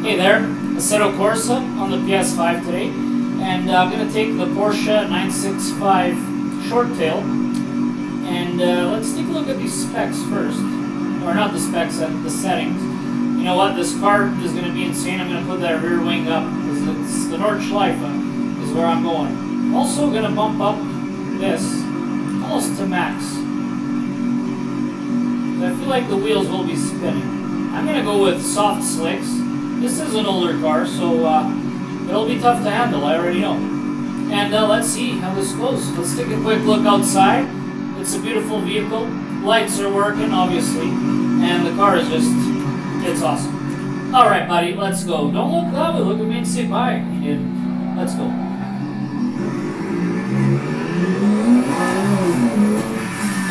Hey there, Assetto Corsa on the PS5 today, and I'm going to take the Porsche 965 short tail, and let's take a look at these specs first, or not the specs, the settings. You know what, this car is going to be insane. I'm going to put that rear wing up, because it's the Nordschleife is where I'm going. Also going to bump up this almost to max. I feel like the wheels will be spinning. I'm going to go with soft slicks. This is an older car, so it'll be tough to handle, I already know. And let's see how this goes. Let's take a quick look outside. It's a beautiful vehicle. Lights are working, obviously. And the car is just, it's awesome. Alright, buddy, let's go. Don't look that way. Look at me and say bye, kid. Let's go.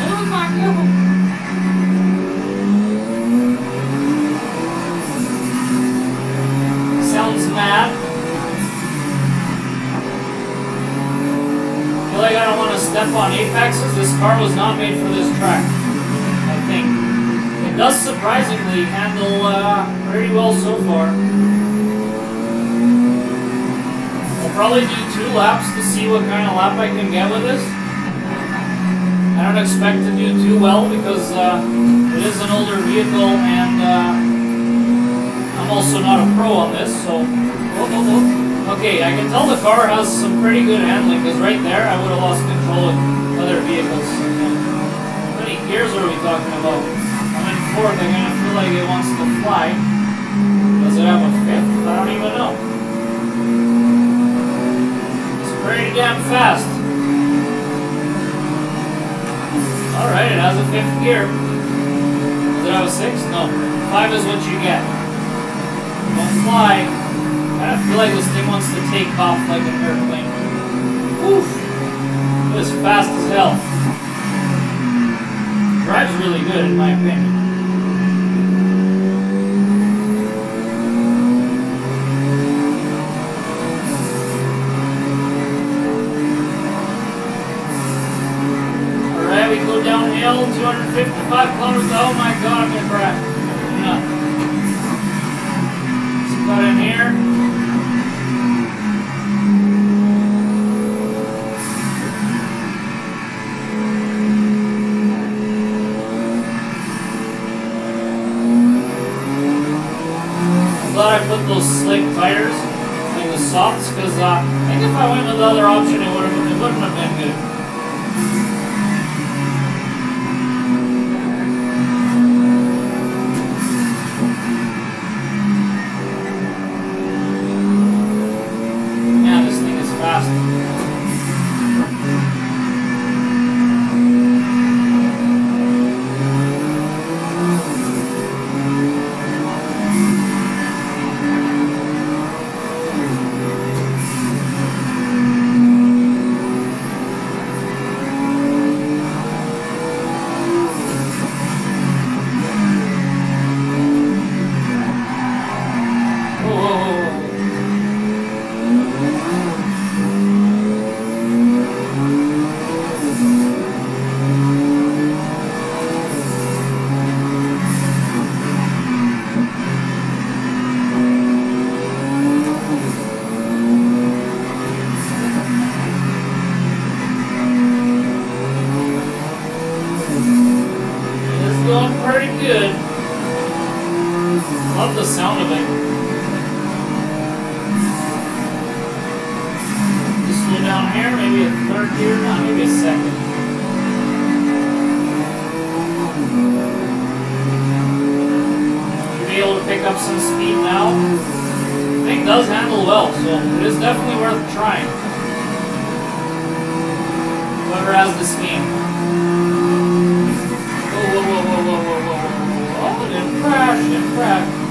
Oh my God. Sounds mad. I feel like I don't want to step on apexes. This car was not made for this track, I think. It does surprisingly handle pretty well so far. I'll probably do 2 laps to see what kind of lap I can get with this. I don't expect to do too well because it is an older vehicle and I'm also not a pro on this, so... Okay, I can tell the car has some pretty good handling, because right there I would have lost control of other vehicles. How many gears are we talking about? I'm in 4th, I'm going to feel like it wants to fly. Does it have a 5th? I don't even know. It's pretty damn fast. Alright, it has a 5th gear. Does it have a 6th? No. 5 is what you get. Don't fly. I feel like this thing wants to take off like an airplane. Woof! It is fast as hell. Drives really good in my opinion. Alright, we go downhill, 255 kilometers. Oh my God, I'm gonna crash. Yeah. Got in here. I'm glad I put those slick tires, like the softs, because I think if I went with the other option, it wouldn't have been good. Going pretty good. Love the sound of it. Just slow down here, maybe a 3rd gear, not maybe a 2nd. You'll be able to pick up some speed now. The thing does handle well, so it is definitely worth trying. Whoever has this game. Oh, it didn't crash.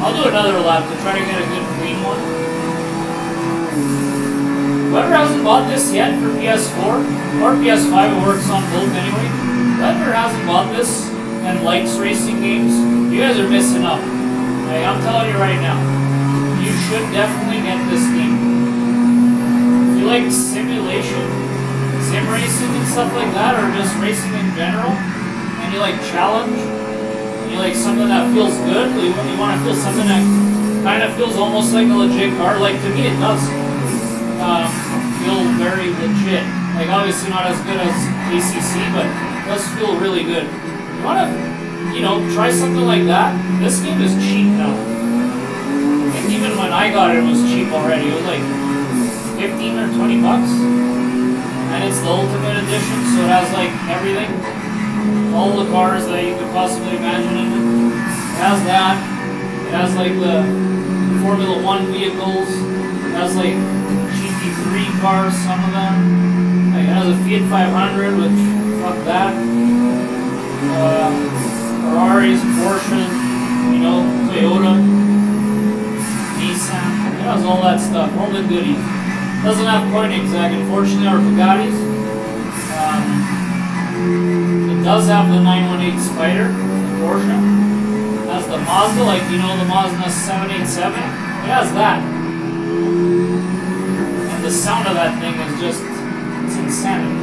I'll do another lap to try to get a good clean one. Whoever hasn't bought this yet for PS4, or PS5, it works on both anyway. Whoever hasn't bought this and likes racing games, you guys are missing out. Like, I'm telling you right now, you should definitely get this game. If you like simulation, sim racing and stuff like that, or just racing in general, and you like challenge, and you like something that feels good, you want to feel something that kind of feels almost like a legit car. Like, to me it does feel very legit. Like, obviously not as good as ACC, but it does feel really good. You want to, you know, try something like that? This game is cheap now. Like, even when I got it, it was cheap already. It was like 15 or 20 bucks. And it's the Ultimate Edition, so it has like everything. All the cars that you could possibly imagine in it. It has that. It has like the Formula 1 vehicles. It has like GT3 cars, some of them. Like, it has a Fiat 500, which, fuck that. Ferraris, Porsche, you know, Toyota, Nissan. It has all that stuff, all the goodies. Doesn't have Koenigsegg, unfortunately, or Bugattis. It does have the 918 Spider, the Porsche. It has the Mazda, like, you know, the Mazda 787. It has that. And the sound of that thing is just, it's insanity.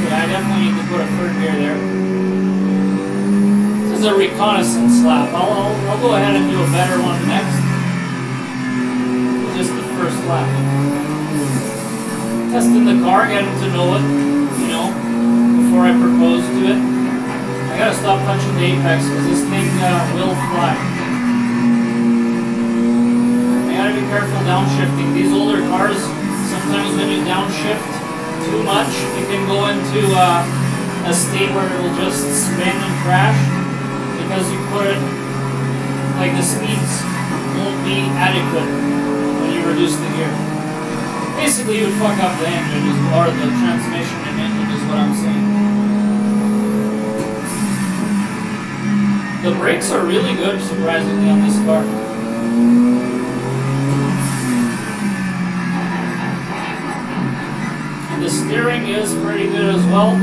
Okay, I definitely need to put a third gear there. This is a reconnaissance lap. I'll go ahead and do a better one next. Just the first lap. Testing the car, getting to know it, you know, before I propose to it. I gotta stop touching the apex because this thing will fly. I gotta be careful downshifting. These older cars, sometimes when you downshift too much, you can go into a state where it will just spin and crash because you put it, like, the speeds won't be adequate when you reduce the gear. Basically, you would fuck up the engine, or the transmission and engine is what I'm saying. The brakes are really good, surprisingly, on this car. And the steering is pretty good as well.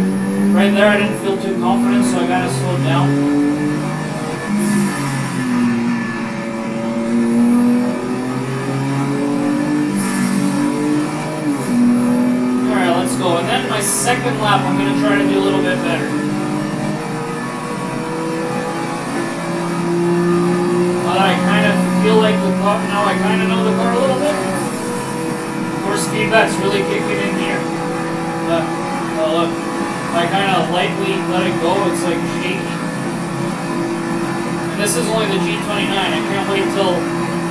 Right there, I didn't feel too confident, so I gotta slow down. Go. And then my second lap, I'm going to try to do a little bit better. But I kind of feel like the car, now I kind of know the car a little bit. Of course, feedback's really kicking in here. But, look, if I kind of lightly let it go, it's like shaky. And this is only the G29. I can't wait till,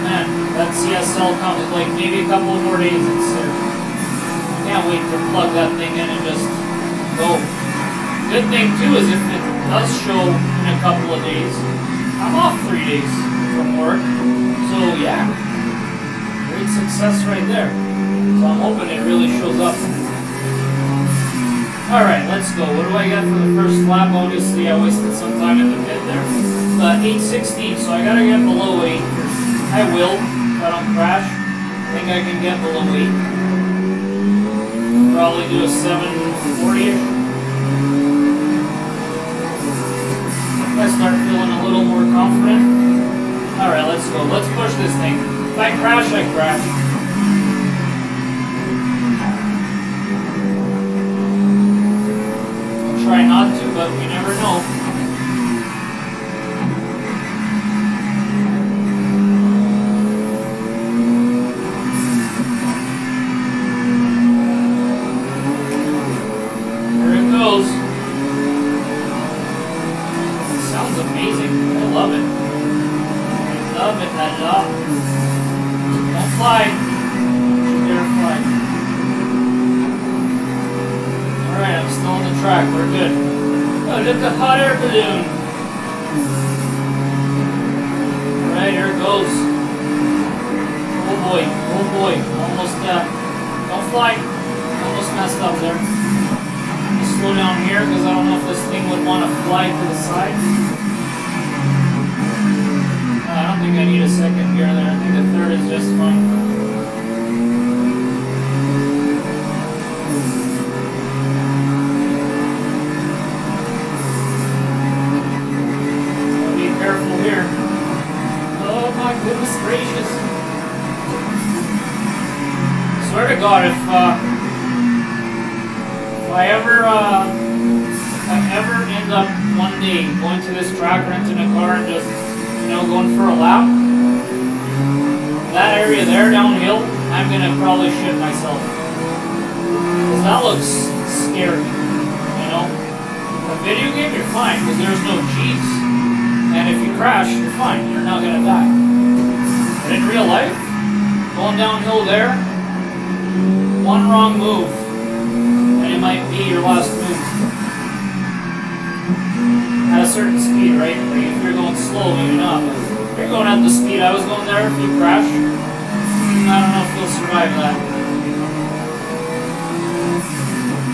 man, that CSL comes, like maybe a couple more days. It's can't wait to plug that thing in and just go. Good thing too is if it does show in a couple of days, I'm off 3 days from work. So yeah, great success right there. So I'm hoping it really shows up. Alright, let's go. What do I get for the first lap? Obviously I wasted some time in the pit there. 8:16, so I gotta get below 8. I will, if I don't crash. I think I can get below 8. Probably do a 740-ish. I start feeling a little more confident. Alright, let's go. Let's push this thing. If I crash, I crash. I'll try not to, but we never know. We're good. Oh, look, a hot air balloon. Alright, here it goes. Oh boy, oh boy. Almost, don't fly. Almost messed up there. Just slow down here because I don't know if this thing would want to fly to the side. I don't think I need a second gear there. I think the third is just fine. Goodness gracious. Swear to God, if I ever end end up one day going to this track, renting a car, and just, you know, going for a lap, that area there downhill, I'm gonna probably shit myself. Because that looks scary, you know? A video game, you're fine, because there's no cheats. And if you crash, you're fine, you're not gonna die. But in real life, going downhill there, one wrong move, and it might be your last move. At a certain speed, right? Like if you're going slow, maybe not, but if you're going at the speed I was going there, if you crash, I don't know if you'll survive that.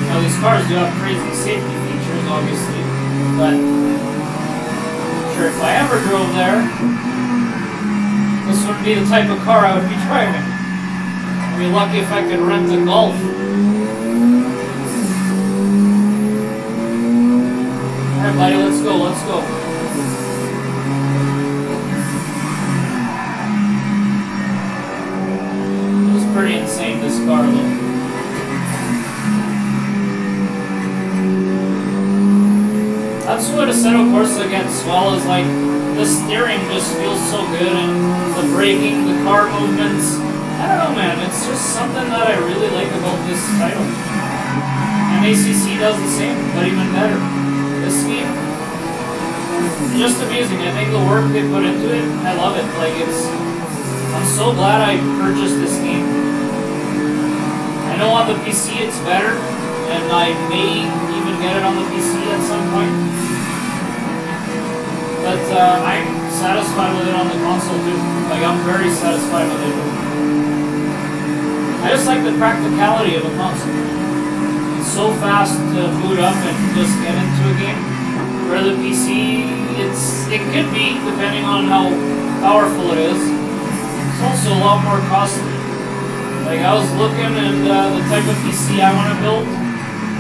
Now these cars do have crazy safety features, obviously, but I'm sure if I ever drove there, this wouldn't be the type of car I would be driving. I'd be lucky if I could rent a Golf. Alright buddy, let's go, let's go. It was pretty insane, this car though. That's what Assetto Corsa gets well, is like the steering just feels so good, and the braking, the car movements. I don't know, man, it's just something that I really like about this title. And ACC does the same, but even better. This game, it's just amazing. I think the work they put into it, I love it. Like I'm so glad I purchased this game. I know on the PC it's better, and I may even get it on the PC at some point. But I'm satisfied with it on the console too. Like I'm very satisfied with it. I just like the practicality of a console. It's so fast to boot up and just get into a game. Where the PC, it could be, depending on how powerful it is. It's also a lot more costly. Like I was looking, and the type of PC I want to build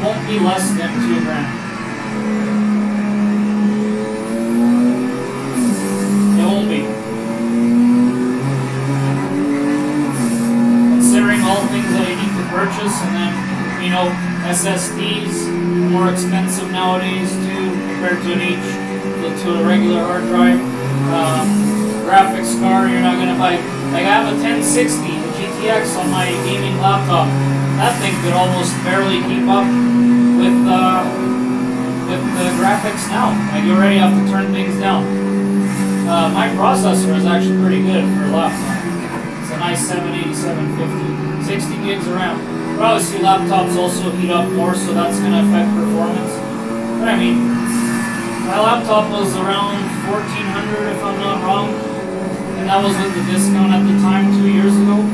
won't be less than $2,000. It won't be. Considering all the things that you need to purchase, and then, you know, SSDs more expensive nowadays too, compared to to a regular hard drive. Graphics card, you're not gonna buy. Like I have a 1060 GTX on my gaming laptop. That thing could almost barely keep up with the graphics now. Like you already have to turn things down. My processor is actually pretty good for a laptop. It's an i7 8750, 60 gigs of RAM. But obviously laptops also heat up more, so that's going to affect performance. But I mean, my laptop was around $1,400 if I'm not wrong, and that was with the discount at the time 2 years ago.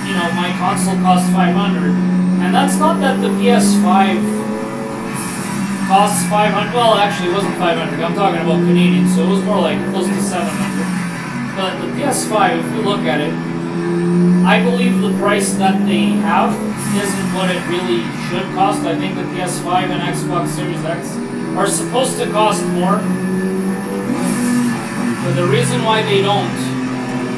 You know, my console cost $500, and that's not that the PS5 costs $500. Well, actually, it wasn't $500. I'm talking about Canadian, so it was more like close to $700. But the PS5, if you look at it, I believe the price that they have isn't what it really should cost. I think the PS5 and Xbox Series X are supposed to cost more. But the reason why they don't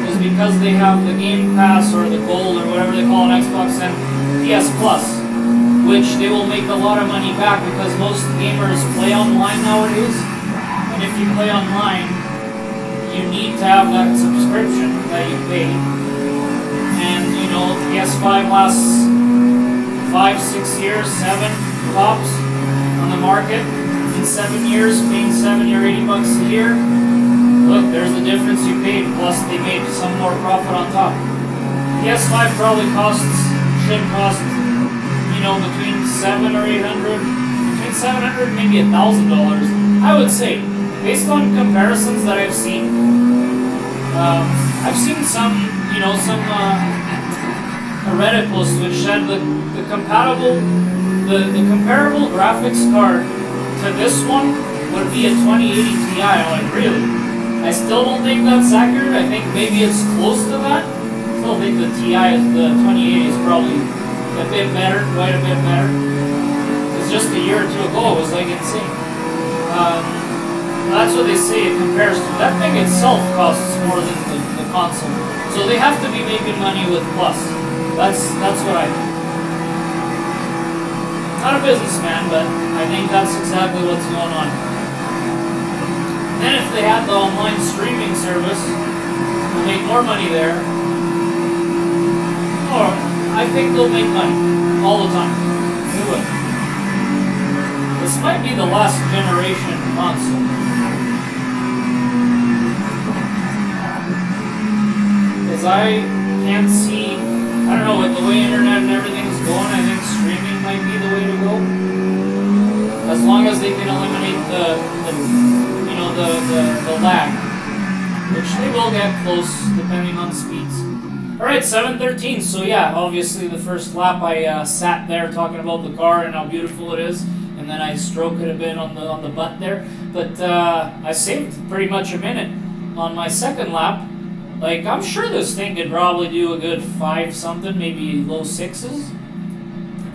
is because they have the Game Pass or the Gold or whatever they call an Xbox and PS Plus, which they will make a lot of money back because most gamers play online nowadays. And if you play online, you need to have that subscription that you pay. And you know, PS5 lasts 5-6 years, 7 tops on the market. In 7 years, paying $70 or $80 a year. Look, there's the difference you paid, plus they made some more profit on top. PS5 probably should cost, you know, between $700 or $800, between $700 maybe $1,000. I would say, based on comparisons that I've seen some, you know, a Reddit post which said the comparable graphics card to this one would be a 2080 Ti. I'm like, really? I still don't think that's accurate. I think maybe it's close to that. I still think the Ti, the 2080 is probably a bit better, quite a bit better. Because just a year or two ago, it was like insane. That's what they say it compares to. That thing itself costs more than the console. So they have to be making money with Plus. That's what I think. Not a businessman, but I think that's exactly what's going on. Then if they had the online streaming service, they'll make more money there. Or I think they'll make money all the time. They will. This might be the last generation console. Because I can't see, I don't know, with the way internet and everything's going, I think streaming might be the way to go. As long as they can eliminate the lag, which they will get close depending on speeds. Alright, 7:13. So yeah, obviously the first lap I sat there talking about the car and how beautiful it is, and then I stroked it a bit on the butt there. But I saved pretty much a minute on my second lap. Like, I'm sure this thing could probably do a good 5 something, maybe low 6s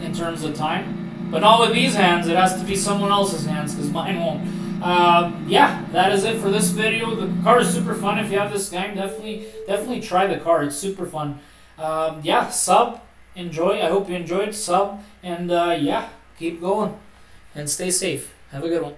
in terms of time. But not with these hands. It has to be someone else's hands because mine won't. Yeah, that is it for this video. The car is super fun. If you have this game, definitely try the car. It's super fun. Yeah, sub, enjoy. I hope you enjoyed. Sub, and yeah, keep going and stay safe. Have a good one.